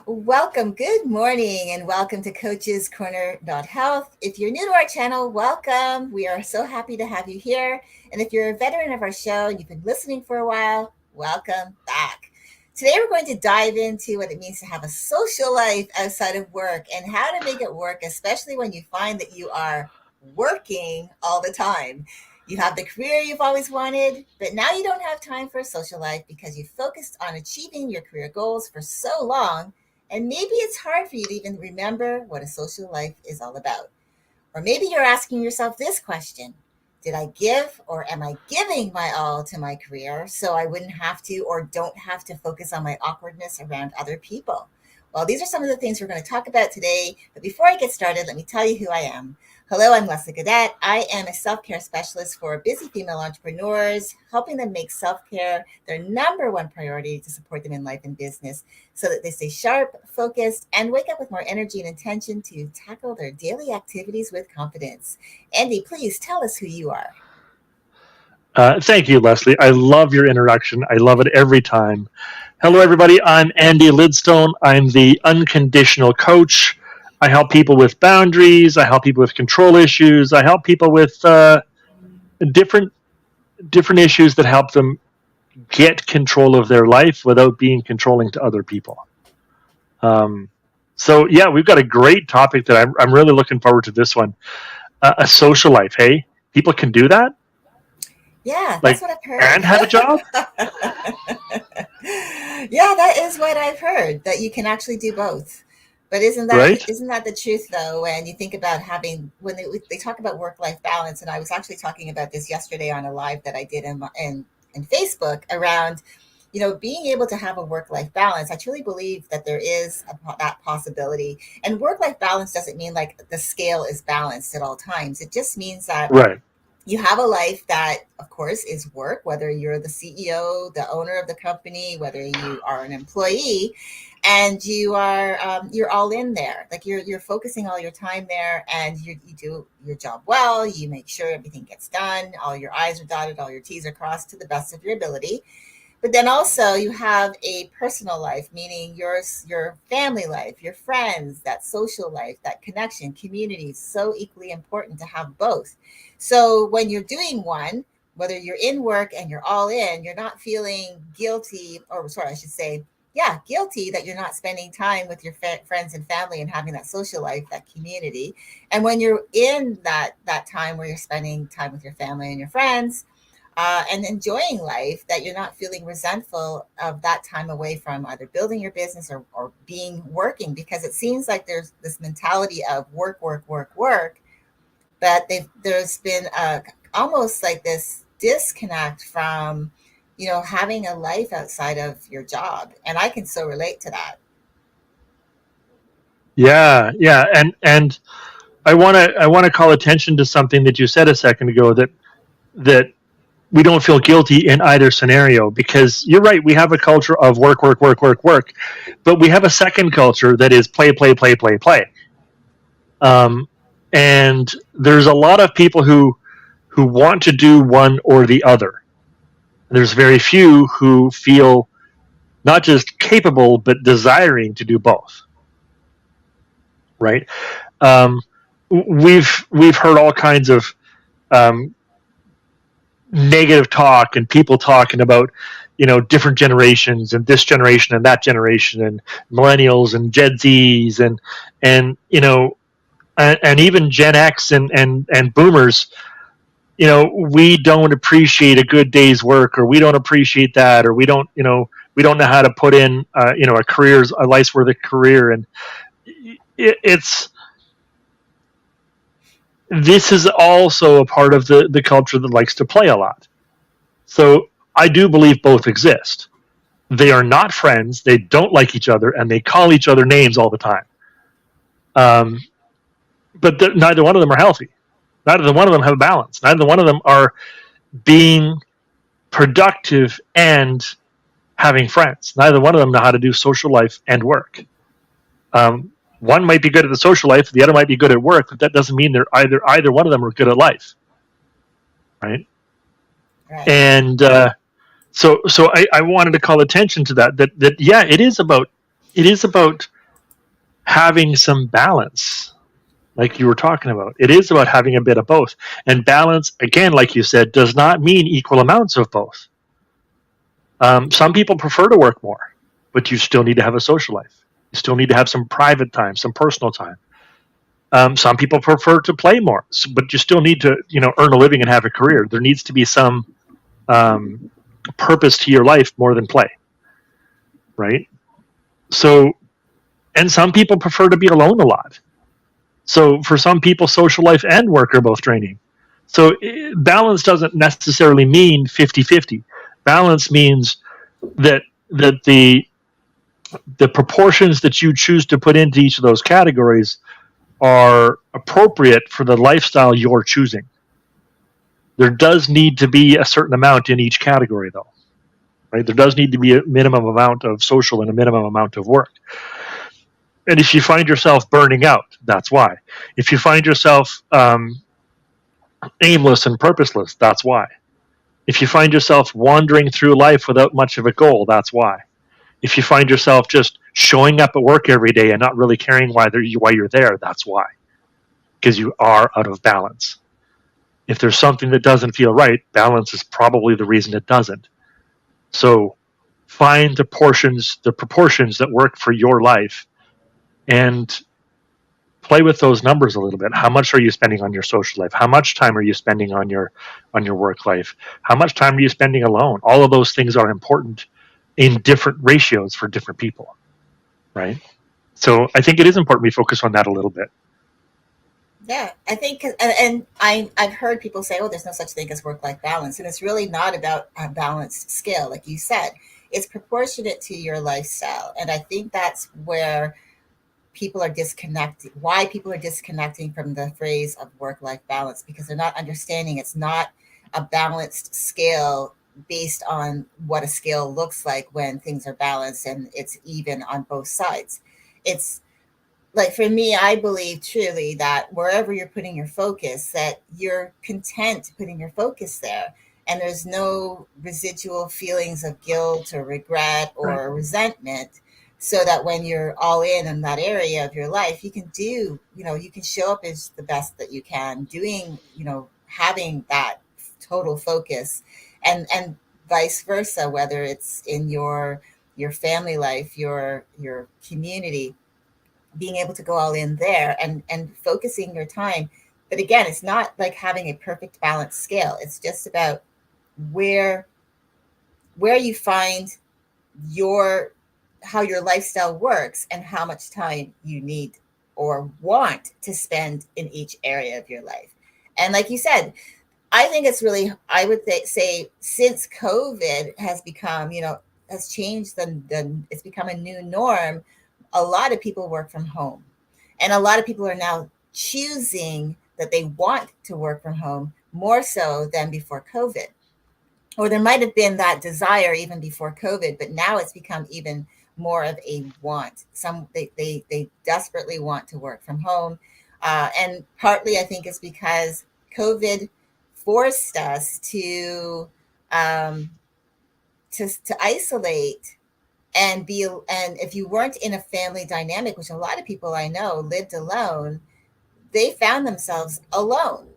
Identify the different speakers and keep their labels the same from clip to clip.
Speaker 1: Welcome, good morning, and welcome to CoachesCorner.health. If you're new to our channel, welcome. We are so happy to have you here. And if you're a veteran of our show and you've been listening for a while, welcome back. Today, we're going to dive into what it means to have a social life outside of work and how to make it work, especially when you find that you are working all the time. You have the career you've always wanted, but now you don't have time for a social life because you focused on achieving your career goals for so long, and maybe it's hard for you to even remember what a social life is all about. Or maybe you're asking yourself this question: did I give or am I giving my all to my career so I wouldn't have to or don't have to focus on my awkwardness around other people? Well, these are some of the things we're going to talk about today. But before I get started, let me tell you who I am. Hello, I'm Leslie Gaudette. I am a self-care specialist for busy female entrepreneurs, helping them make self-care their number one priority to support them in life and business so that they stay sharp, focused, and wake up with more energy and intention to tackle their daily activities with confidence. Andy, please tell us who you are.
Speaker 2: Thank you, Leslie. I love your introduction. I love it every time. Hello, everybody. I'm Andy Lidstone. I'm the unconditional coach. I help people with boundaries. I help people with control issues. I help people with different issues that help them get control of their life without being controlling to other people. So yeah, we've got a great topic that I'm really looking forward to this one. A social life. Hey, people can do that?
Speaker 1: Yeah, that's
Speaker 2: Like,
Speaker 1: what I've
Speaker 2: and
Speaker 1: heard.
Speaker 2: have a job?
Speaker 1: Yeah, that is what I've heard, that you can actually do both. But isn't that
Speaker 2: Right?
Speaker 1: isn't that the truth though? When you think about having when they talk about work-life balance, and I was actually talking about this yesterday on a live that I did in Facebook around, being able to have a work-life balance. I truly believe that there is that possibility. And work-life balance doesn't mean like the scale is balanced at all times. It just means that
Speaker 2: Right.
Speaker 1: you have a life that, of course, is work, whether you're the CEO, the owner of the company, whether you are an employee, and you're all in there. Like you're focusing all your time there, and you do your job well. You make sure everything gets done. All your I's are dotted, all your T's are crossed to the best of your ability. But then also you have a personal life, meaning your family life, your friends, that social life, that connection, community is so equally important to have both. So when you're doing one, whether you're in work and you're all in, you're not feeling guilty, or sorry, I should say, yeah, guilty that you're not spending time with your friends and family and having that social life, that community. And when you're in that time where you're spending time with your family and your friends, and enjoying life, that you're not feeling resentful of that time away from either building your business or being working, because it seems like there's this mentality of work, work, work, work, but there's been almost like this disconnect from, having a life outside of your job. And I can so relate to that.
Speaker 2: Yeah, yeah, and I want to call attention to something that you said a second ago, that we don't feel guilty in either scenario, because you're right. We have a culture of work, work, work, work, work, but we have a second culture that is play, play, play, play, play. Um, and there's a lot of people who want to do one or the other. There's very few who feel not just capable but desiring to do both. Right? Um, we've heard all kinds of um, negative talk and people talking about different generations and this generation and that generation and millennials and Gen Zs and and even Gen X and boomers. We don't appreciate a good day's work, or we don't appreciate that, or we don't know how to put in a life's worth of career. And it's this is also a part of the culture that likes to play a lot. So I do believe both exist. They are not friends. They don't like each other, and they call each other names all the time. But neither one of them are healthy. Neither one of them have a balance. Neither one of them are being productive and having friends. Neither one of them know how to do social life and work. One might be good at the social life, the other might be good at work, but that doesn't mean they're either one of them are good at life, right?
Speaker 1: Right.
Speaker 2: And so I wanted to call attention to that yeah, it is about having some balance, like you were talking about. It is about having a bit of both. And balance, again, like you said, does not mean equal amounts of both. Some people prefer to work more, but you still need to have a social life. You still need to have some private time, some personal time. Some people prefer to play more, but you still need to, earn a living and have a career. There needs to be some um, purpose to your life more than play, right? So, and some people prefer to be alone a lot. So, for some people, social life and work are both draining. So, balance doesn't necessarily mean 50-50. Balance means that the proportions that you choose to put into each of those categories are appropriate for the lifestyle you're choosing. There does need to be a certain amount in each category, though, right? There does need to be a minimum amount of social and a minimum amount of work. And if you find yourself burning out, that's why. If you find yourself aimless and purposeless, that's why. If you find yourself wandering through life without much of a goal, that's why. If you find yourself just showing up at work every day and not really caring why you're there, that's why. Because you are out of balance. If there's something that doesn't feel right, balance is probably the reason it doesn't. So find the proportions that work for your life and play with those numbers a little bit. How much are you spending on your social life? How much time are you spending on your work life? How much time are you spending alone? All of those things are important in different ratios for different people, right? So I think it is important we focus on that a little bit.
Speaker 1: Yeah, I think, and I've heard people say, "Oh, there's no such thing as work-life balance," and it's really not about a balanced scale, like you said. It's proportionate to your lifestyle, and I think that's where people are disconnecting. Why people are disconnecting from the phrase of work-life balance, because they're not understanding it's not a balanced scale based on what a scale looks like when things are balanced and it's even on both sides. It's like, for me, I believe truly that wherever you're putting your focus, that you're content putting your focus there, and there's no residual feelings of guilt or regret
Speaker 2: Right.
Speaker 1: or resentment, so that when you're all in that area of your life, you can do, you can show up as the best that you can, doing, having that total focus, and vice versa, whether it's in your family life, your community, being able to go all in there, and focusing your time. But again, it's not like having a perfect balanced scale. It's just about where you find your how your lifestyle works and how much time you need or want to spend in each area of your life. And like you said, I think it's really, I would say, since COVID has become, has changed it's become a new norm. A lot of people work from home, and a lot of people are now choosing that they want to work from home more so than before COVID. Or there might have been that desire even before COVID, but now it's become even more of a want. They desperately want to work from home, and partly I think it's because COVID forced us um, to isolate and be. And if you weren't in a family dynamic, which a lot of people I know lived alone, they found themselves alone.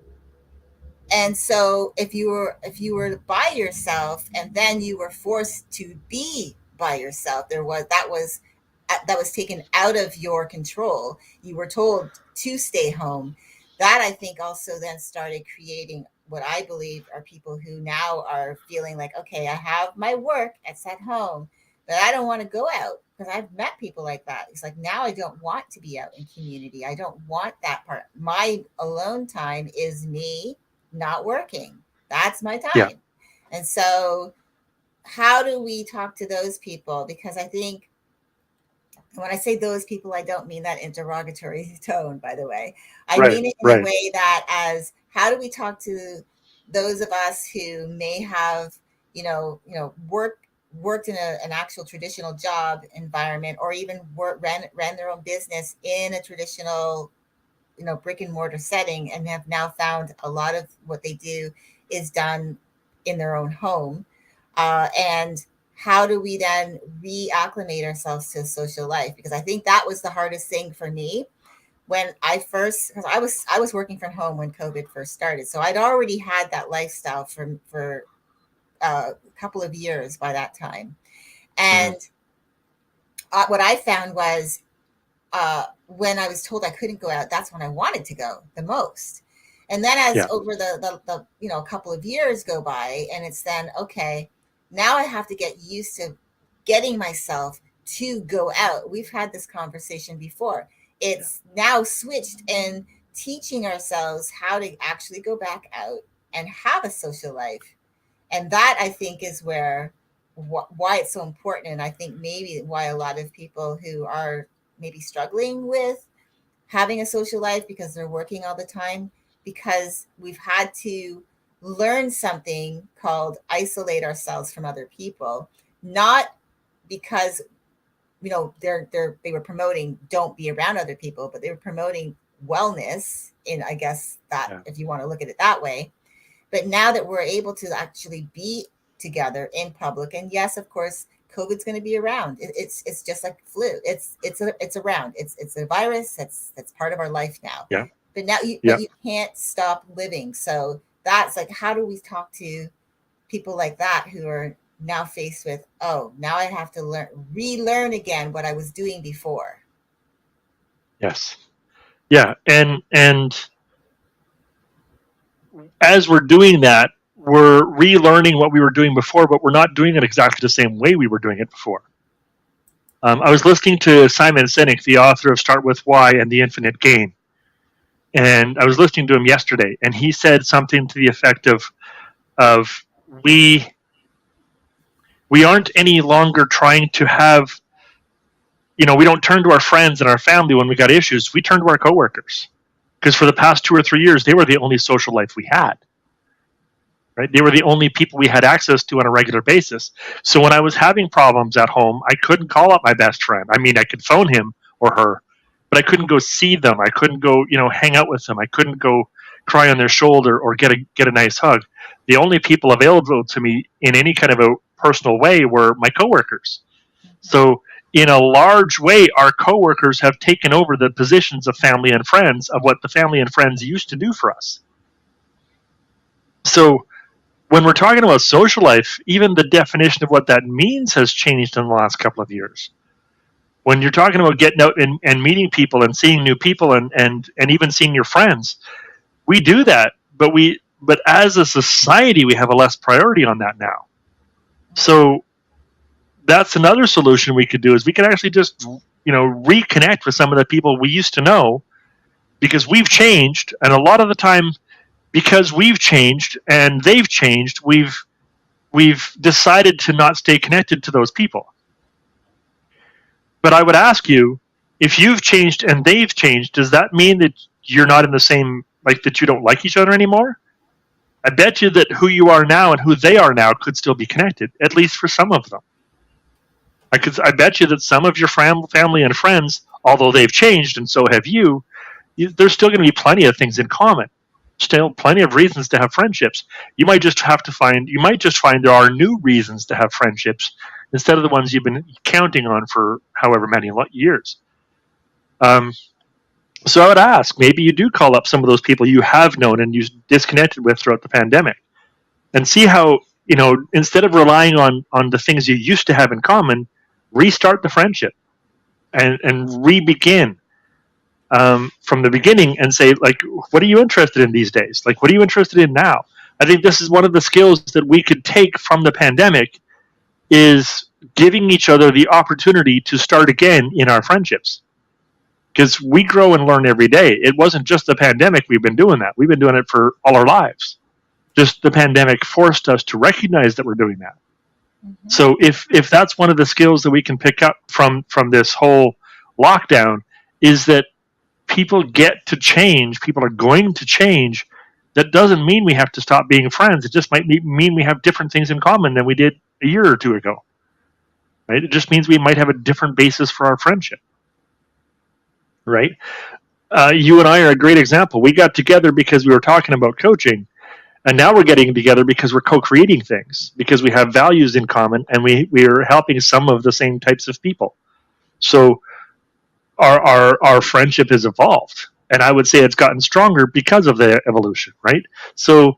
Speaker 1: And so if you were by yourself and then you were forced to be by yourself, that was taken out of your control. You were told to stay home. That, I think, also then started creating what I believe are people who now are feeling like, okay, I have my work, it's at home, but I don't want to go out, because I've met people like that. It's like, now I don't want to be out in community. I don't want that part. My alone time is me not working. That's my
Speaker 2: Yeah.
Speaker 1: time. And so, how do we talk to those people? Because I think, when I say those people, I don't mean that in derogatory tone, by the way. I
Speaker 2: Right.
Speaker 1: mean it in a
Speaker 2: Right.
Speaker 1: way that, as how do we talk to those of us who may have, worked in an actual traditional job environment, or even ran their own business in a traditional, brick and mortar setting, and have now found a lot of what they do is done in their own home. And how do we then reacclimate ourselves to social life? Because I think that was the hardest thing for me when I first, because I was working from home when COVID first started, so I'd already had that lifestyle for a couple of years by that time.
Speaker 2: Mhm.
Speaker 1: And what I found was when I was told I couldn't go out, that's when I wanted to go the most. And then as
Speaker 2: Yeah.
Speaker 1: over the a couple of years go by, and it's then okay, now I have to get used to getting myself to go out. We've had this conversation before.
Speaker 2: Yeah.
Speaker 1: It's now switched and teaching ourselves how to actually go back out and have a social life. And that I think is where why it's so important, and I think maybe why a lot of people who are maybe struggling with having a social life because they're working all the time, because we've had to learn something called isolate ourselves from other people, not because they were promoting don't be around other people, but they were promoting wellness in, I guess, that
Speaker 2: Yeah.
Speaker 1: if you want to look at it that way. But now that we're able to actually be together in public, and yes, of course, COVID's going to be around. It's just like flu. It's around. It's a virus that's part of our life now.
Speaker 2: Yeah.
Speaker 1: But now
Speaker 2: Yeah.
Speaker 1: you can't stop living. So that's like, how do we talk to people like that who are now faced with, oh, now I have to relearn again what I was doing before.
Speaker 2: Yes. Yeah. And as we're doing that, we're relearning what we were doing before, but we're not doing it exactly the same way we were doing it before. I was listening to Simon Sinek, the author of Start With Why and The Infinite Game, and I was listening to him yesterday, and he said something to the effect of we we aren't any longer trying to have, we don't turn to our friends and our family when we got issues. We turn to our coworkers because for the past 2 or 3 years, they were the only social life we had. Right? They were the only people we had access to on a regular basis. So when I was having problems at home, I couldn't call up my best friend. I mean, I could phone him or her, but I couldn't go see them. I couldn't go, hang out with them. I couldn't go cry on their shoulder or get a nice hug. The only people available to me in any kind of a personal way were my coworkers. So in a large way, our coworkers have taken over the positions of family and friends of what the family and friends used to do for us. So when we're talking about social life, even the definition of what that means has changed in the last couple of years. When you're talking about getting out and meeting people and seeing new people and even seeing your friends, we do that, but as a society, we have a less priority on that now. So that's another solution we could do is we could actually just, reconnect with some of the people we used to know because we've changed. And a lot of the time, because we've changed and they've changed, we've decided to not stay connected to those people. But I would ask you, if you've changed and they've changed, does that mean that you're not in the same, like that you don't like each other anymore? I bet you that who you are now and who they are now could still be connected, at least for some of them. I bet you that some of your family and friends, although they've changed and so have you, there's still going to be plenty of things in common. Still plenty of reasons to have friendships. You might just find there are new reasons to have friendships instead of the ones you've been counting on for however many years. So I would ask, maybe you do call up some of those people you have known and you disconnected with throughout the pandemic and see how, instead of relying on the things you used to have in common, restart the friendship and re-begin from the beginning and say, like, what are you interested in these days? Like, what are you interested in now? I think this is one of the skills that we could take from the pandemic is giving each other the opportunity to start again in our friendships. Because we grow and learn every day. It wasn't just the pandemic we've been doing that. We've been doing it for all our lives. Just the pandemic forced us to recognize that we're doing that. Mm-hmm. So if that's one of the skills that we can pick up from this whole lockdown is that people get to change. People are going to change. That doesn't mean we have to stop being friends. It just might mean we have different things in common than we did a year or two ago. Right? It just means we might have a different basis for our friendship. Right? You and I are a great example. We got together because we were talking about coaching, And now we're getting together because we're co-creating things, because we have values in common, and we are helping some of the same types of people. So our friendship has evolved, and I would say it's gotten stronger because of the evolution, right? So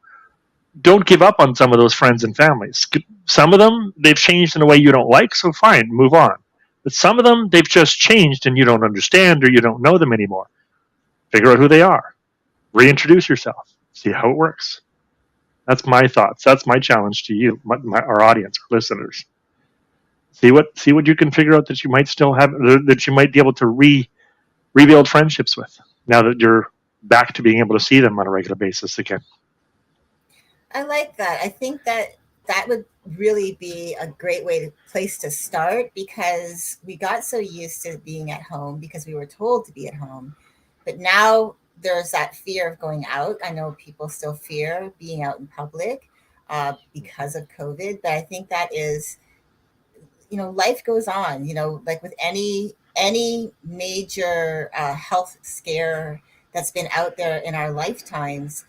Speaker 2: don't give up on some of those friends and families. Some of them, they've changed in a way you don't like, so fine, move on. But some of them, they've just changed and you don't understand or you don't know them anymore. Figure out who they are. Reintroduce yourself. See how it works. That's my thoughts. That's my challenge to you, our audience, our listeners. See what you can figure out that you might still have, that you might be able to rebuild friendships with now that you're back to being able to see them on a regular basis again.
Speaker 1: I like that. I think that that would really be a great place to start, because we got so used to being at home because we were told to be at home. But now there's that fear of going out. I know people still fear being out in public because of COVID, but I think that is, life goes on, like with any major health scare that's been out there in our lifetimes.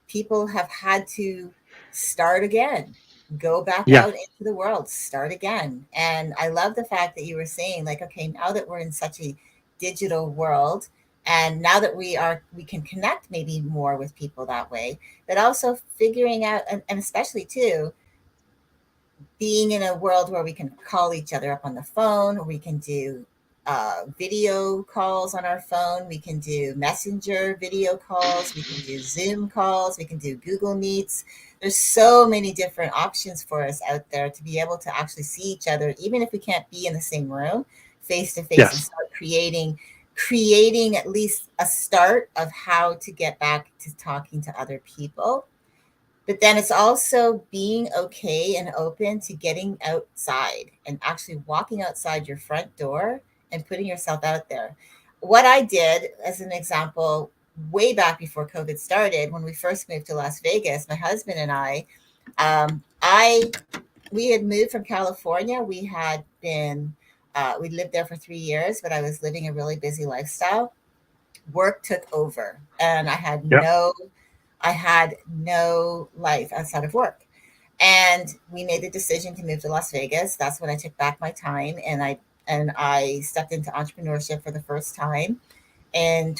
Speaker 1: People have had to start again, go back
Speaker 2: Yeah,
Speaker 1: out into the world, start again. And I love the fact that you were saying, like, okay, now that we're in such a digital world, and now that we can connect maybe more with people that way, but also figuring out, and especially too, being in a world where we can call each other up on the phone, or we can do video calls on our phone, we can do messenger video calls, we can do Zoom calls, we can do Google Meets. There's so many different options for us out there to be able to actually see each other, even if we can't be in the same room, face to face, and
Speaker 2: yes,
Speaker 1: start creating at least a start of how to get back to talking to other people. But then it's also being okay and open to getting outside and actually walking outside your front door and putting yourself out there. What I did, as an example, way back before COVID started, when we first moved to Las Vegas, my husband and I we had moved from California. We lived there for 3 years, but I was living a really busy lifestyle. Work took over, and
Speaker 2: yeah,
Speaker 1: I had no life outside of work. And we made the decision to move to Las Vegas. That's when I took back my time, and I stepped into entrepreneurship for the first time in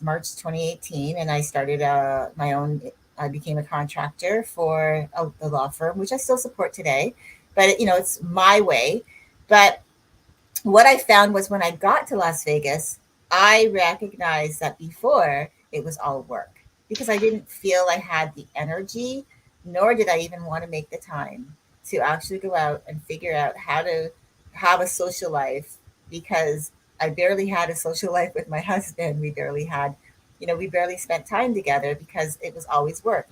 Speaker 1: March 2018, and I started my own. I became a contractor for a law firm, which I still support today. But it's my way. But what I found was, when I got to Las Vegas, I recognized that before it was all work, because I didn't feel I had the energy, nor did I even want to make the time to actually go out and figure out how to have a social life, because I barely had a social life with my husband. We barely spent time together because it was always work.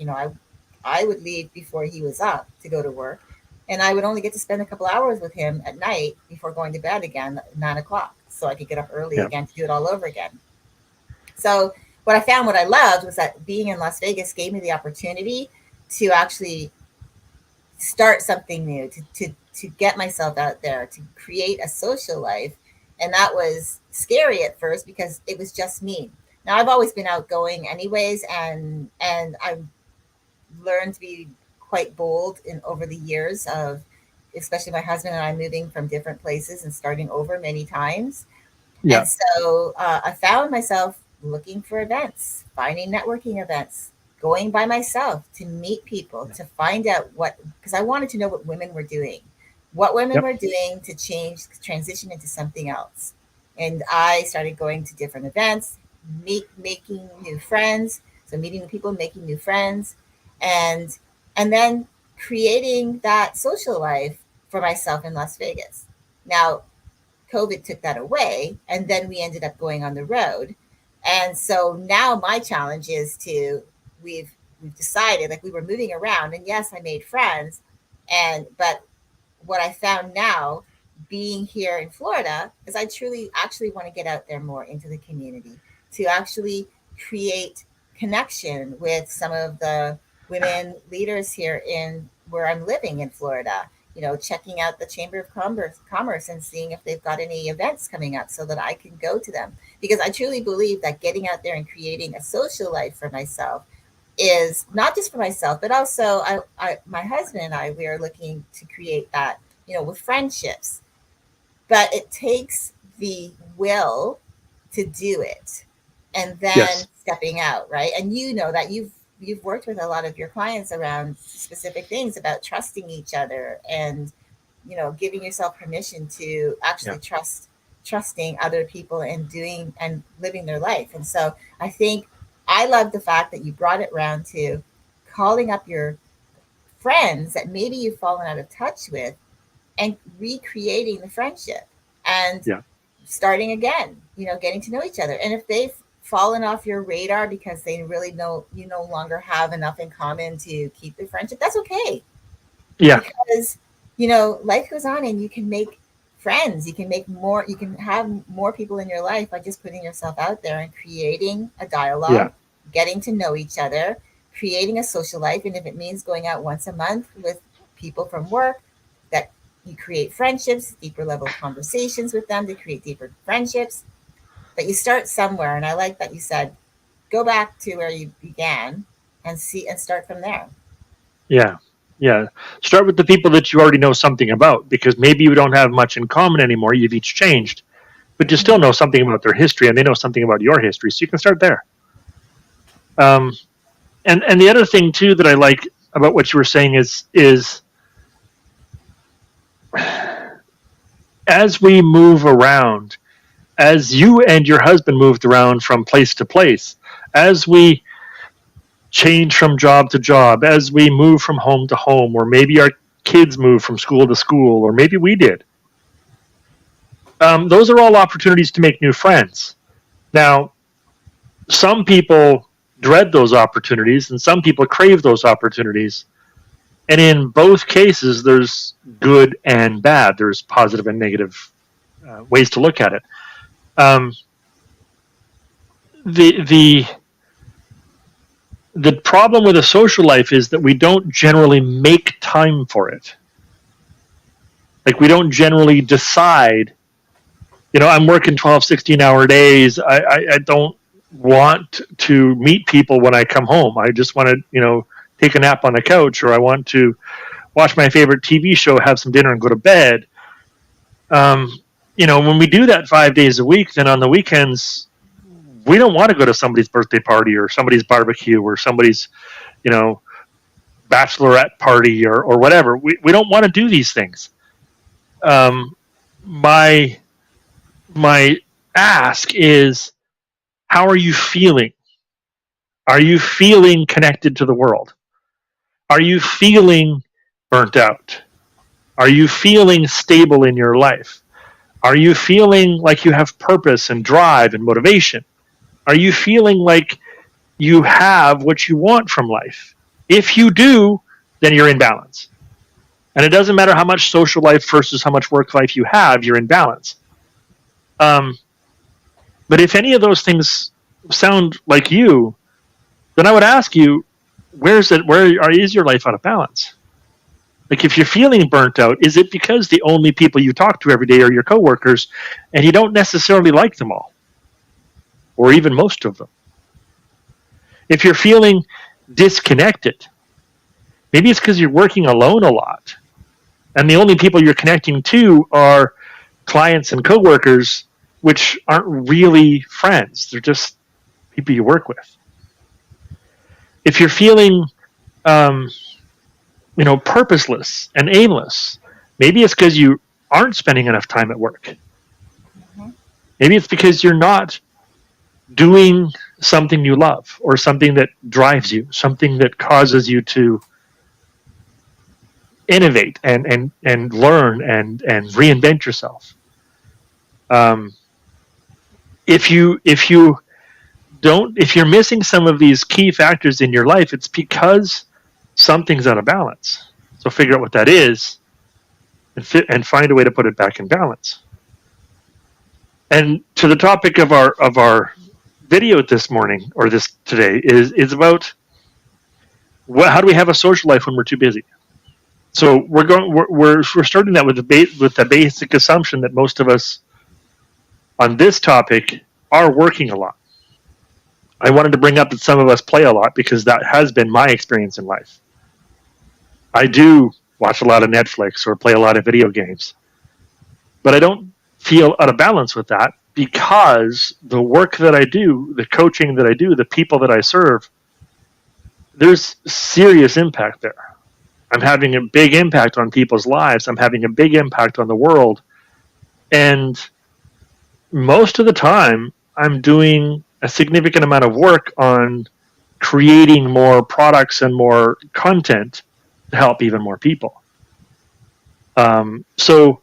Speaker 1: I would leave before he was up to go to work, and I would only get to spend a couple hours with him at night before going to bed again at 9 o'clock, so I could get up early
Speaker 2: yeah,
Speaker 1: again to do it all over again. So what I found, what I loved, was that being in Las Vegas gave me the opportunity to actually start something new, to get myself out there, to create a social life. And that was scary at first because it was just me. Now I've always been outgoing anyways, and I've learned to be quite bold in over the years of, especially my husband and I moving from different places and starting over many times.
Speaker 2: yeah,
Speaker 1: And so I found myself looking for events, finding networking events, going by myself to meet people, to find out because I wanted to know what women
Speaker 2: yep,
Speaker 1: were doing to transition into something else. And I started going to different events, making new friends. So meeting new people, making new friends, and and then creating that social life for myself in Las Vegas. Now, COVID took that away, and then we ended up going on the road. And so now my challenge is to we've we've decided, like, we were moving around, and yes, I made friends, and but what I found now, being here in Florida, is I truly actually want to get out there more into the community, to actually create connection with some of the women leaders here in where I'm living in Florida. Checking out the Chamber of Commerce and seeing if they've got any events coming up so that I can go to them. Because I truly believe that getting out there and creating a social life for myself is not just for myself, but also my husband and I, we are looking to create that, with friendships. But it takes the will to do it, and then
Speaker 2: Yes.
Speaker 1: stepping out, right? And you know that you've worked with a lot of your clients around specific things about trusting each other, and giving yourself permission to
Speaker 2: Yeah.
Speaker 1: actually trusting other people and doing and living their life. And so I think I love the fact that you brought it around to calling up your friends that maybe you've fallen out of touch with, and recreating the friendship, and
Speaker 2: Yeah.
Speaker 1: starting again, getting to know each other. And if they've fallen off your radar because they really know you no longer have enough in common to keep the friendship, that's okay.
Speaker 2: Yeah.
Speaker 1: Because life goes on, and you can make friends, you can have more people in your life by just putting yourself out there and creating a
Speaker 2: Yeah.
Speaker 1: dialogue, getting to know each other, creating a social life. And if it means going out once a month with people from work, that you create friendships, deeper level conversations with them to create deeper friendships. But you start somewhere, and I like that you said go back to where you began and see and start from there.
Speaker 2: Yeah. Yeah. Start with the people that you already know something about, because maybe you don't have much in common anymore. You've each changed, but you still
Speaker 1: Mm-hmm.
Speaker 2: know something about their history, and they know something about your history. So you can start there. Um, and the other thing too that I like about what you were saying is as we move around, as you and your husband moved around from place to place, as we change from job to job, as we move from home to home, or maybe our kids move from school to school, or maybe we did. Those are all opportunities to make new friends. Now, some people dread those opportunities, and some people crave those opportunities. And in both cases, there's good and bad. There's positive and negative ways to look at it. Um, the the the problem with a social life is that we don't generally make time for it. Like, we don't generally decide, I'm working 12, 16-hour days. I don't want to meet people when I come home. I just want to, take a nap on the couch, or I want to watch my favorite TV show, have some dinner, and go to bed. Um, when we do that 5 days a week, then on the weekends, we don't want to go to somebody's birthday party, or somebody's barbecue, or somebody's, you know, bachelorette party, or whatever. We don't want to do these things. Um, my my ask is, how are you feeling? Are you feeling connected to the world? Are you feeling burnt out? Are you feeling stable in your life? Are you feeling like you have purpose and drive and motivation? Are you feeling like you have what you want from life? If you do, then you're in balance. And it doesn't matter how much social life versus how much work life you have, you're in balance. Um, but if any of those things sound like you, then I would ask you, where is your life out of balance? Like, if you're feeling burnt out, is it because the only people you talk to every day are your coworkers, and you don't necessarily like them all, or even most of them? If you're feeling disconnected, maybe it's because you're working alone a lot, and the only people you're connecting to are clients and coworkers, which aren't really friends. They're just people you work with. If you're feeling purposeless and aimless, maybe it's because you aren't spending enough time at work.
Speaker 1: Mm-hmm.
Speaker 2: Maybe it's because you're not doing something you love, or something that drives you, something that causes you to innovate and learn and reinvent yourself. Um, if you're missing some of these key factors in your life, it's because something's out of balance. So figure out what that is, and find a way to put it back in balance. And to the topic of our video this morning, or this today, is about how do we have a social life when we're too busy. So we're starting that with the basic assumption that most of us on this topic are working a lot. I wanted to bring up that some of us play a lot because that has been my experience in life. I do watch a lot of Netflix or play a lot of video games, but I don't feel out of balance with that because the work that I do, the coaching that I do, the people that I serve, there's serious impact there. I'm having a big impact on people's lives. I'm having a big impact on the world. And most of the time, I'm doing a significant amount of work on creating more products and more content to help even more people. So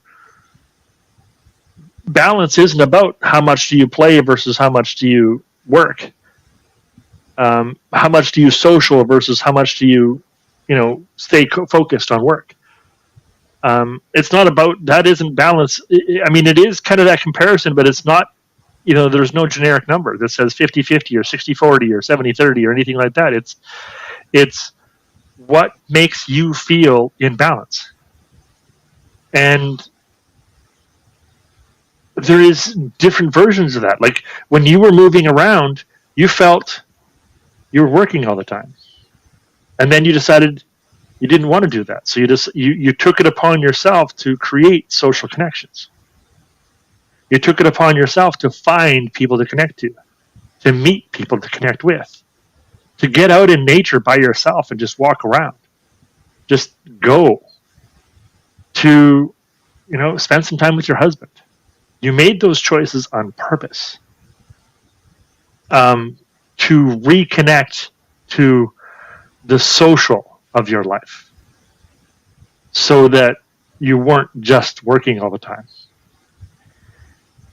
Speaker 2: balance isn't about how much do you play versus how much do you work. How much do you social versus how much do you, stay focused on work. It's not about that. Isn't balance. I mean, it is kind of that comparison, but it's not. There's no generic number that says 50-50 or 60-40 or 70-30 or anything like that. It's what makes you feel in balance. And there is different versions of that. Like when you were moving around, you felt you were working all the time. And then you decided you didn't want to do that. So you took it upon yourself to create social connections. You took it upon yourself to find people to connect to meet people to connect with, to get out in nature by yourself and just walk around. Just go to, spend some time with your husband. You made those choices on purpose to reconnect to the social of your life so that you weren't just working all the time.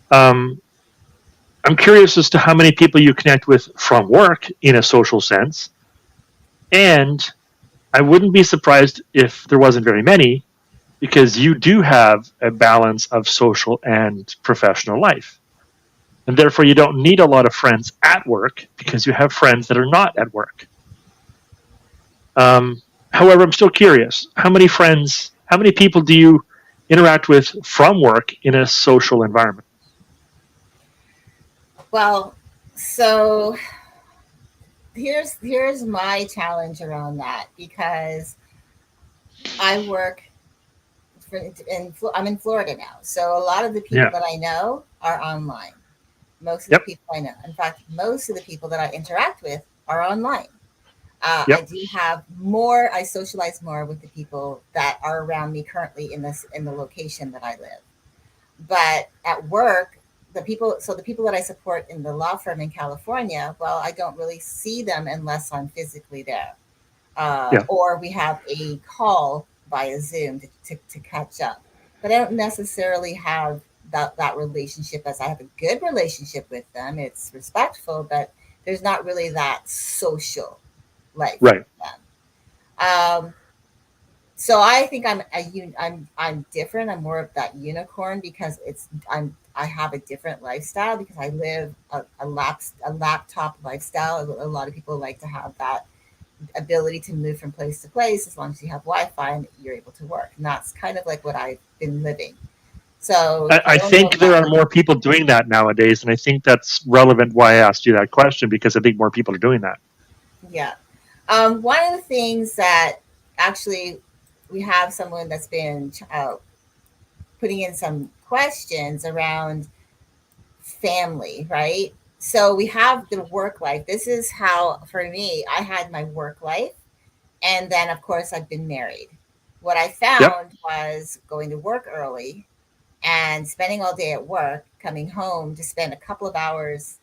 Speaker 2: I'm curious as to how many people you connect with from work in a social sense. And I wouldn't be surprised if there wasn't very many, because you do have a balance of social and professional life. And therefore, you don't need a lot of friends at work because you have friends that are not at work. However, I'm still curious. How many people do you interact with from work in a social environment?
Speaker 1: Well, so here's my challenge around that, because I work I'm in Florida now. So a lot of the people
Speaker 2: Yeah.
Speaker 1: that I know are online. Most of the
Speaker 2: Yep.
Speaker 1: people I know, in fact, most of the people that I interact with are online. I
Speaker 2: Yep.
Speaker 1: do have more. I socialize more with the people that are around me currently in the location that I live. But at work, the people that I support in the law firm in California, well, I don't really see them unless I'm physically there,
Speaker 2: Yeah.
Speaker 1: or we have a call via Zoom to catch up. But I don't necessarily have that relationship, as I have a good relationship with them. It's respectful, but there's not really that social life
Speaker 2: Right.
Speaker 1: with them. So I think I'm different. I'm more of that unicorn, because I have a different lifestyle, because I live a laptop lifestyle. A lot of people like to have that ability to move from place to place as long as you have Wi-Fi and you're able to work. And that's kind of like what I've been living. So I
Speaker 2: I
Speaker 1: don't know
Speaker 2: think
Speaker 1: if
Speaker 2: there
Speaker 1: that.
Speaker 2: are more people doing that nowadays, and I think that's relevant why I asked you that question, because I think more people are doing that.
Speaker 1: Yeah. One of the things that actually we have someone that's been putting in some questions around family, right? So we have the work life. This is how, for me, I had my work life. And then, of course, I've been married. What I
Speaker 2: Yep.
Speaker 1: found was going to work early and spending all day at work, coming home to spend a couple of hours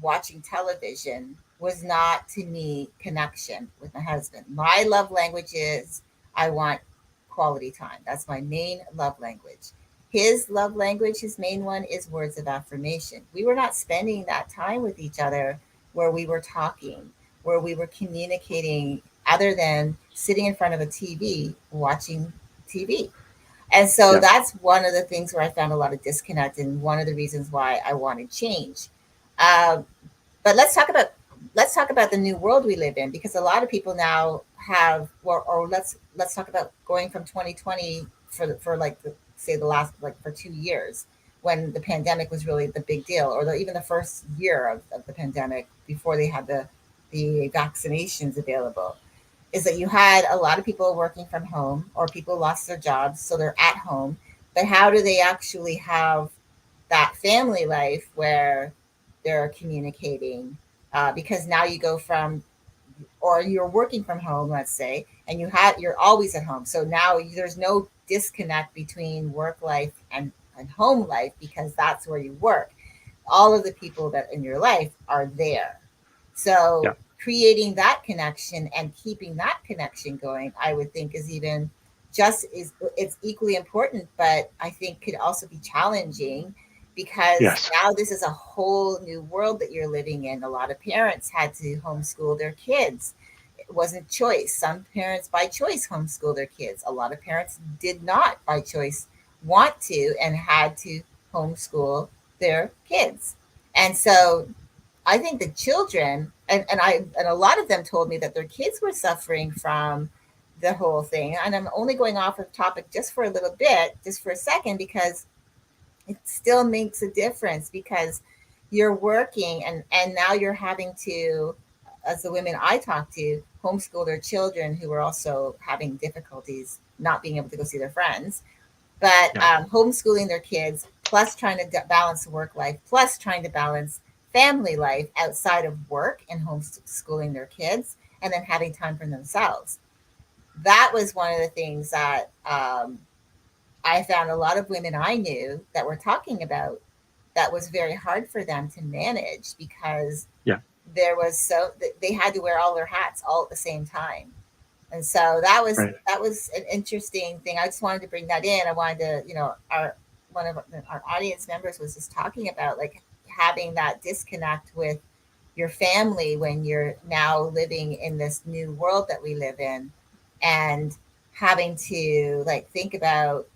Speaker 1: watching television was not, to me, connection with my husband. My love language is I want quality time. That's my main love language. His love language, his main one, is words of affirmation. We were not spending that time with each other where we were talking, where we were communicating, other than sitting in front of a TV watching TV. And so
Speaker 2: Yeah.
Speaker 1: that's one of the things where I found a lot of disconnect, and one of the reasons why I wanted change. Um, but let's talk about the new world we live in, because a lot of people now have, or let's talk about going from 2020 for like say the last, like, for 2 years. when the pandemic was really the big deal, or even the first year of the pandemic before they had the vaccinations available, is that you had a lot of people working from home, or people lost their jobs, so they're at home. But how do they actually have that family life where they're communicating? Because now you go from, or you're working from home, let's say, and you're always at home. So now there's no disconnect between work life and home life, because that's where you work. All of the people that in your life are there.
Speaker 2: Yeah.
Speaker 1: So creating that connection and keeping that connection going, I would think is even just is it's equally important, but I think could also be challenging, because
Speaker 2: Yes.
Speaker 1: now this is a whole new world that you're living in. A lot of parents had to homeschool their kids. It wasn't choice. Some parents by choice homeschool their kids. A lot of parents did not by choice want to and had to homeschool their kids. And so I think the children, and a lot of them told me that their kids were suffering from the whole thing. And I'm only going off of topic just for a little bit, just for a second, because it still makes a difference, because you're working, and now you're having to, as the women I talk to, homeschool their children who are also having difficulties not being able to go see their friends, but
Speaker 2: Yeah.
Speaker 1: homeschooling their kids, plus trying to balance work life, plus trying to balance family life outside of work, and homeschooling their kids, and then having time for themselves. That was one of the things that I found a lot of women I knew that were talking about, that was very hard for them to manage, because
Speaker 2: Yeah.
Speaker 1: there was so they had to wear all their hats all at the same time. And so that was
Speaker 2: Right.
Speaker 1: that was an interesting thing. I just wanted to bring that in. I wanted to, our one of our audience members was just talking about, like, having that disconnect with your family when you're now living in this new world that we live in, and having to, like, think about,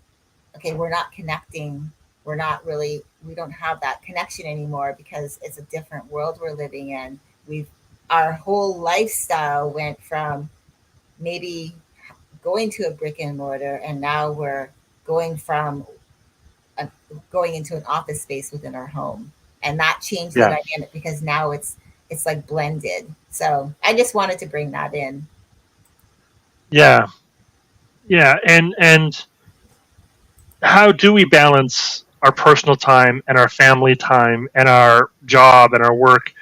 Speaker 1: okay, we're not connecting. We don't have that connection anymore, because it's a different world we're living in. We've Our whole lifestyle went from maybe going to a brick and mortar, and now we're going from a, going into an office space within our home, and that changed the
Speaker 2: Yeah.
Speaker 1: dynamic, because now it's like blended. So I just wanted to bring that in.
Speaker 2: Yeah. Yeah. And how do we balance our personal time and our family time and our job and our work?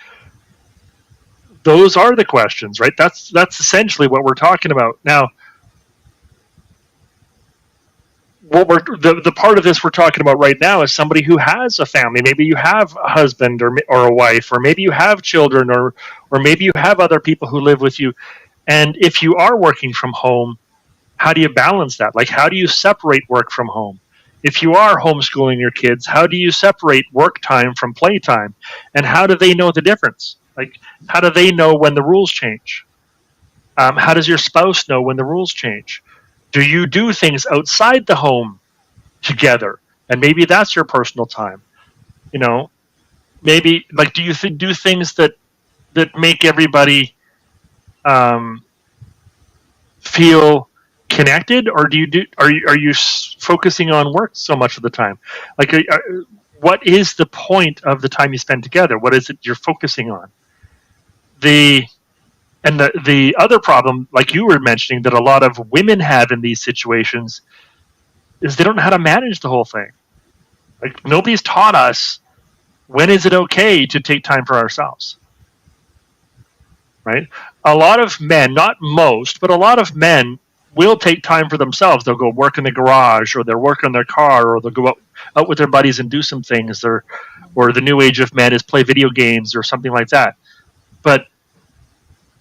Speaker 2: Those are the questions, right? That's essentially what we're talking about now. What we're the part of this we're talking about right now is somebody who has a family. Maybe you have a husband or a wife, or maybe you have children, or maybe you have other people who live with you. And if you are working from home, how do you balance that? Like, how do you separate work from home? If you are homeschooling your kids, how do you separate work time from playtime? And how do they know the difference? Like, how do they know when the rules change? How does your spouse know when the rules change? Do you do things outside the home together? And maybe that's your personal time. You know, maybe, like, do you do things that make everybody um, feel connected, or are you focusing on work so much of the time? Like, what is the point of the time you spend together? What is it you're focusing on? The and the other problem, like you were mentioning, that a lot of women have in these situations is they don't know how to manage the whole thing. Like, nobody's taught us when is it okay to take time for ourselves, right? A lot of men, not most, but a lot of men will take time for themselves. They'll go work in the garage, or they'll work on their car, or they'll go out with their buddies and do some things, or the new age of men is play video games or something like that. But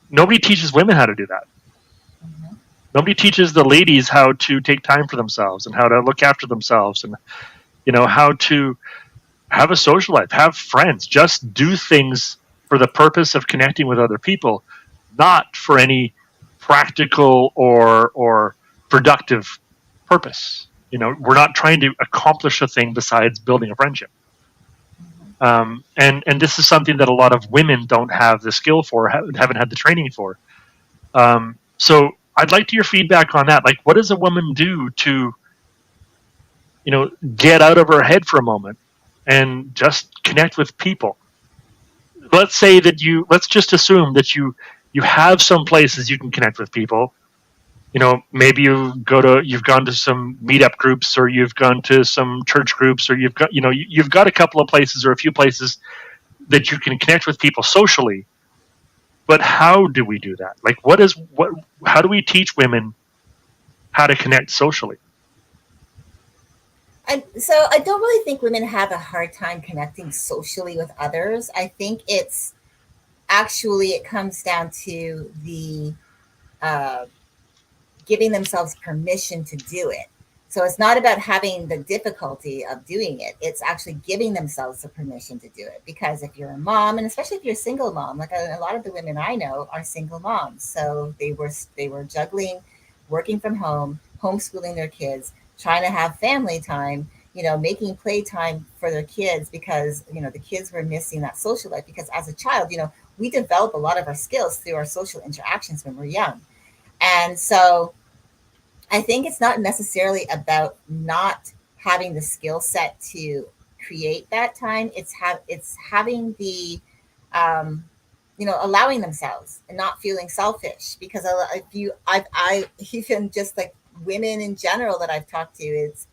Speaker 2: nobody teaches women how to do that.
Speaker 1: Mhm.
Speaker 2: Nobody teaches the ladies how to take time for themselves and how to look after themselves, and how to have a social life, have friends, just do things for the purpose of connecting with other people, not for any practical or productive purpose. We're not trying to accomplish a thing besides building a friendship. And this is something that a lot of women don't have the skill for, haven't had the training for. So I'd like to your feedback on that. Like, what does a woman do to, get out of her head for a moment and just connect with people. Let's say that let's just assume that you have some places you can connect with people. Maybe you've gone to some meetup groups, or you've gone to some church groups, or you've got a couple of places or a few places that you can connect with people socially. But how do we do that? Like, how do we teach women how to connect socially?
Speaker 1: So I don't really think women have a hard time connecting socially with others. I think it comes down to the uh, giving themselves permission to do it. So it's not about having the difficulty of doing it. It's actually giving themselves the permission to do it. Because if you're a mom, and especially if you're a single mom, like a lot of the women I know are single moms, so they were juggling, working from home, homeschooling their kids, trying to have family time, making playtime for their kids because the kids were missing that social life. Because as a child, we develop a lot of our skills through our social interactions when we're young, and so I think it's not necessarily about not having the skill set to create that time. It's having the allowing themselves and not feeling selfish. Because if you I even just like women in general that I've talked to, it's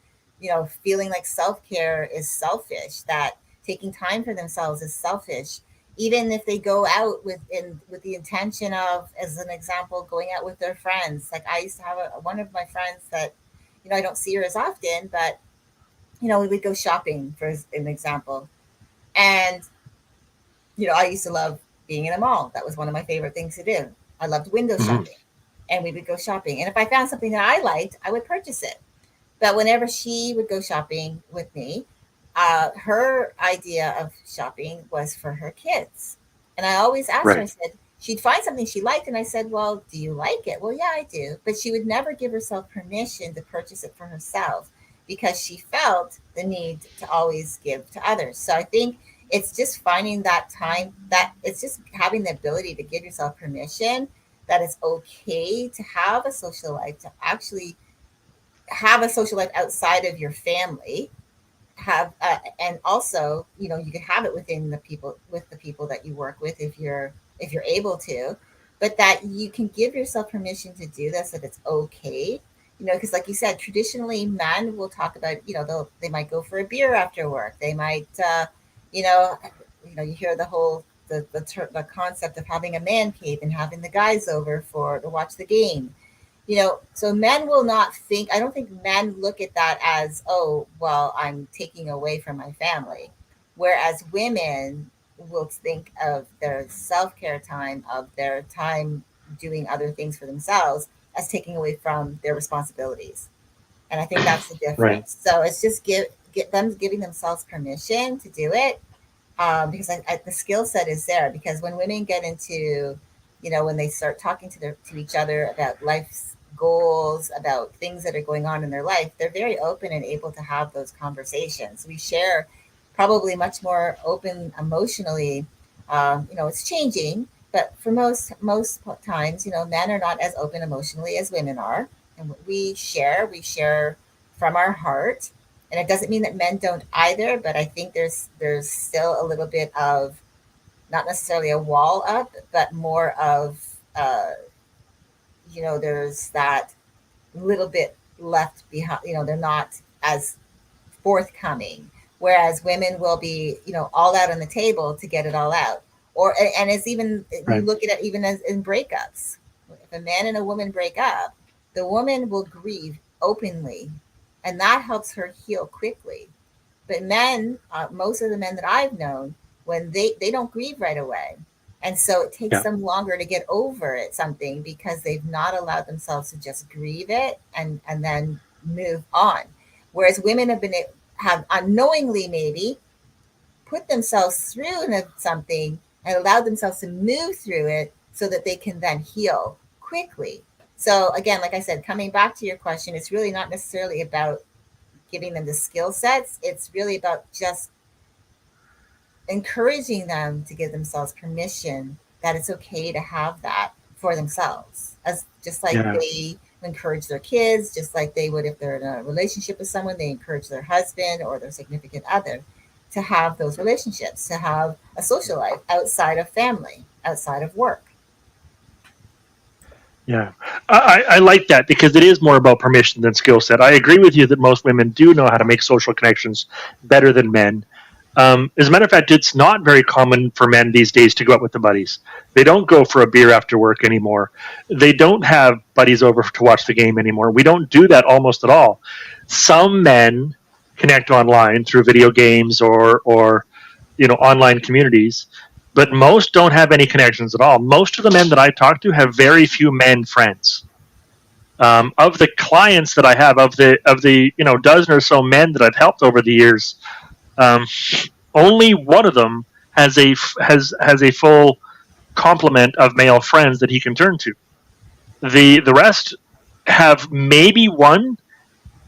Speaker 1: feeling like self-care is selfish, that taking time for themselves is selfish, even if they go out with the intention of, as an example, going out with their friends. Like I used to have one of my friends that I don't see her as often, but we would go shopping, for an example. And I used to love being in a mall. That was one of my favorite things to do. I loved window
Speaker 2: Mm-hmm.
Speaker 1: shopping, and we would go shopping, and if I found something that I liked, I would purchase it. But whenever she would go shopping with me, her idea of shopping was for her kids. And I always asked her, I
Speaker 2: Right.
Speaker 1: said, she'd find something she liked. And I said, well, do you like it? Well, yeah, I do. But she would never give herself permission to purchase it for herself because she felt the need to always give to others. So I think it's just finding that time, that it's just having the ability to give yourself permission that it's okay to have a social life, to actually have a social life outside of your family, have and also you can have it with the people that you work with, if you're able to, but that you can give yourself permission to do this, that it's okay. Because like you said, traditionally men will talk about, they might go for a beer after work, they might you know you hear the concept of having a man cave and having the guys over to watch the game. So men will not think, I don't think men look at that as, oh, well, I'm taking away from my family. Whereas women will think of their self care time, of their time doing other things for themselves, as taking away from their responsibilities. And I think that's the
Speaker 2: Right.
Speaker 1: difference. So it's just get them giving themselves permission to do it, because the skill set is there. Because when women get into, when they start talking to each other about life's goals, about things that are going on in their life, they're very open and able to have those conversations. We share probably much more open emotionally. It's changing, but for most times, men are not as open emotionally as women are, and we share from our heart. And it doesn't mean that men don't either, but I think there's still a little bit of, not necessarily a wall up, but more of there's that little bit left behind. They're not as forthcoming, whereas women will be all out on the table to get it all out. Or and it's even, you
Speaker 2: Right.
Speaker 1: look at it even as in breakups. If a man and a woman break up, the woman will grieve openly, and that helps her heal quickly. But men, most of the men that I've known, when they don't grieve right away, and so it takes
Speaker 2: Yeah.
Speaker 1: them longer to get over it, something, because they've not allowed themselves to just grieve it and then move on. Whereas women have unknowingly maybe put themselves through something and allowed themselves to move through it so that they can then heal quickly. So again, like I said, coming back to your question, it's really not necessarily about giving them the skill sets. It's really about just encouraging them to give themselves permission that it's okay to have that for themselves, as just like
Speaker 2: Yeah.
Speaker 1: they encourage their kids, just like they would if they're in a relationship with someone, they encourage their husband or their significant other. to have those relationships, to have a social life outside of family, outside of work.
Speaker 2: Yeah, I like that because it is more about permission than skill set. I agree with you that most women do know how to make social connections better than men. As a matter of fact, it's not very common for men these days to go out with the buddies. They don't go for a beer after work anymore. They don't have buddies over to watch the game anymore. We don't do that almost at all. Some men connect online through video games or online communities, but most don't have any connections at all. Most of the men that I talk to have very few men friends. Of the clients that I have, of the dozen or so men that I've helped over the years, um, only one of them has a full complement of male friends that he can turn to. The rest have maybe one,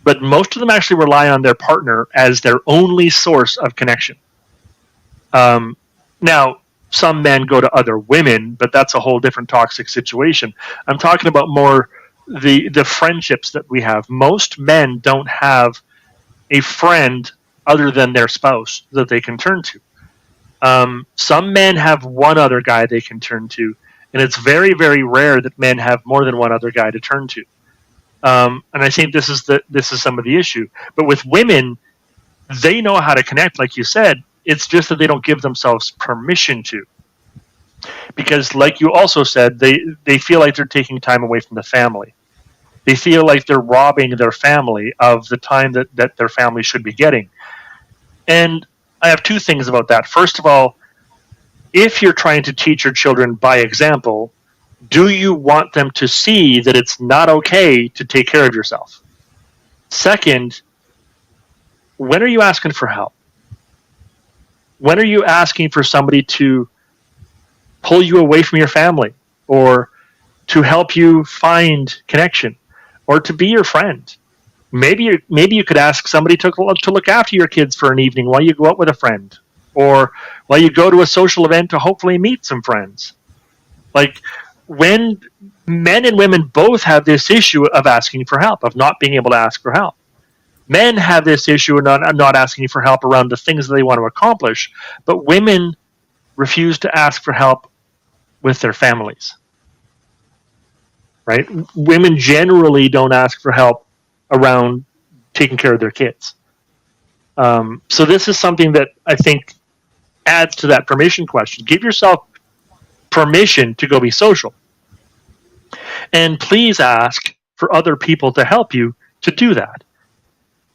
Speaker 2: but most of them actually rely on their partner as their only source of connection. Now, some men go to other women, but that's a whole different toxic situation. I'm talking about more the friendships that we have. Most men don't have a friend other than their spouse that they can turn to. Some men have one other guy they can turn to, and it's very, very rare that men have more than one other guy to turn to. And I think this is some of the issue. But with women, they know how to connect, like you said. It's just that they don't give themselves permission to, because, like you also said, they feel like they're taking time away from the family. They feel like they're robbing their family of the time that their family should be getting. And I have two things about that. First of all, if you're trying to teach your children by example, do you want them to see that it's not okay to take care of yourself? Second, when are you asking for help? When are you asking for somebody to pull you away from your family, or to help you find connection, or to be your friend? Maybe you could ask somebody to look after your kids for an evening while you go out with a friend, or while you go to a social event to hopefully meet some friends. Like, when men and women both have this issue of asking for help, of not being able to ask for help. Men have this issue of not asking for help around the things that they want to accomplish, but women refuse to ask for help with their families. Right? Women generally don't ask for help around taking care of their kids. So this is something that I think adds to that permission question. Give yourself permission to go be social. And please ask for other people to help you to do that.